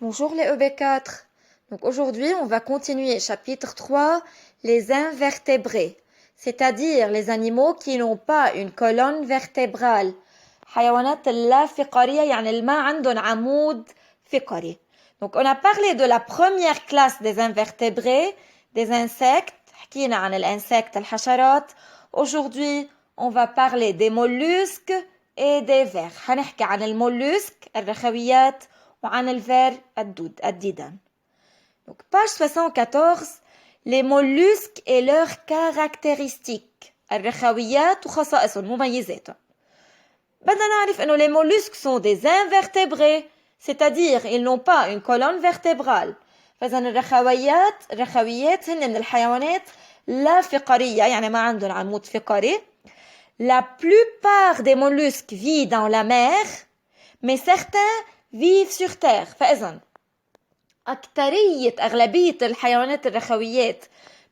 Bonjour les EB4. Donc aujourd'hui, on va continuer chapitre 3, les invertébrés, c'est-à-dire les animaux qui n'ont pas une colonne vertébrale. حيوانات اللا فقارية يعني اللي ما عندهم عمود فقري. Donc on a parlé de la première classe des invertébrés, des insectes. حكينا عن الانسكت الحشرات. Aujourd'hui, on va parler des mollusques et des vers. حنحكي عن المولوسك الرخويات وعن الفير الديدان. Donc, page 74, les mollusques et leurs caractéristiques. الرخويات وخصائصهم مميزاتهم. بدنا نعرف إنه les mollusques sont des invertébrés, c'est-à-dire ils n'ont pas une colonne vertébrale. فإذا الرخويات هن من الحيوانات لا فقارية يعني ما عندهم عمود فقري. La plupart des mollusques vivent dans la mer, mais certains vivent sur terre. فإذا أغلبية الحيوانات الرخويات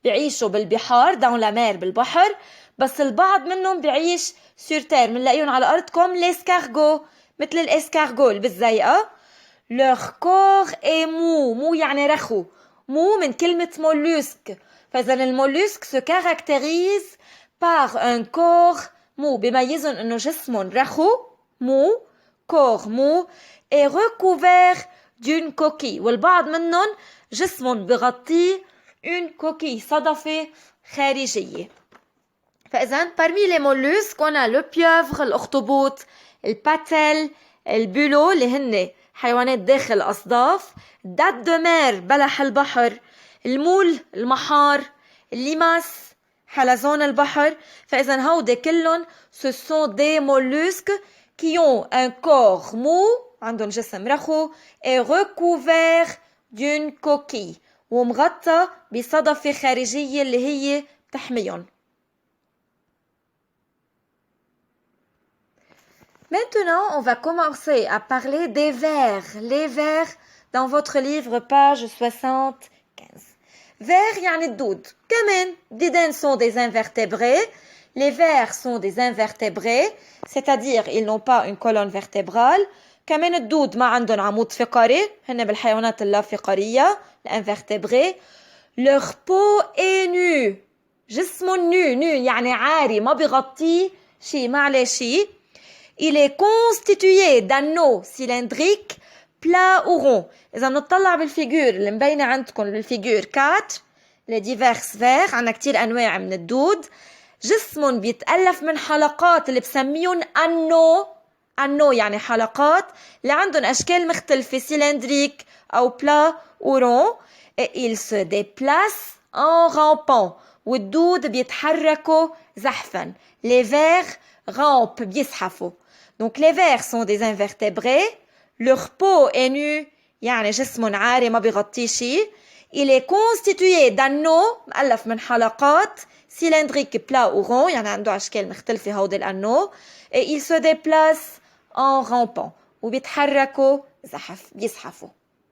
بيعيشوا بالبحار dans la mer بالبحر، بس البعض منهم بيعيش sur terre منلاقيهم على الأرض comme l'escargot مثل الاسكارغو اللي بالزيقة. leur corps est mou يعني رخو، mou من كلمة mollusque. فإذا المولوسك se caractérise par un corps mou، بيميزهم إنه جسمهم رخو mou، corps mou et recouvert d'une coquille. والبعض منهم جسمهم بغطيه une coquille صدفة خارجية. فإذا parmi les mollusques on a le pieuvre الأخطبوط، الباتل، البولو اللي هن حيوانات داخل الأصداف، date de mer بلح البحر، المول المحار، الليماس حلزون البحر. فإذا هودي كلهم ce sont des mollusques qui ont un corps mou عندهم جسم رخو et recouvert d'une coquille ومغطى بصدفة خارجية اللي هي بتحميهم. Maintenant, on va commencer à parler des vers. Les vers dans votre livre, page 75. Vers يعني الدود. كمان ديدان sont des invertébrés. Les vers sont des invertébrés, c'est-à-dire ils n'ont pas une colonne vertébrale. كمان الدود ما عندهم عمود فقري، هن بالحيوانات اللا فقرية الانفرتبري. leur peau est nue، جسمهم nu يعني عاري ما بيغطيه شيء ما عليه شيء. il est constitué d'anneaux cylindriques plats ou ronds. إذا بنطلع بالفيجور اللي مبينة عندكم بالفيجور 4 les divers vers، عنا كتير أنواع من الدود. جسمهم بيتألف من حلقات اللي بسميهم أنو يعني حلقات اللي عندهم أشكال مختلفة سيلندريك أو بلا أو رون. et ils se déplacent en rampant والدود بيتحركوا زحفا. les vers rampent بيزحفوا. donc les vers sont des invertébrés. leur peau est nue يعني جسمهم عاري ما بيغطيه شيء. il est constitué d'anneaux مؤلف من حلقات cylindrique plat ou rond يعني عنده أشكال مختلفة هودي الأنو. et il se déplace en rampant وبيتحركوا بيزحفوا.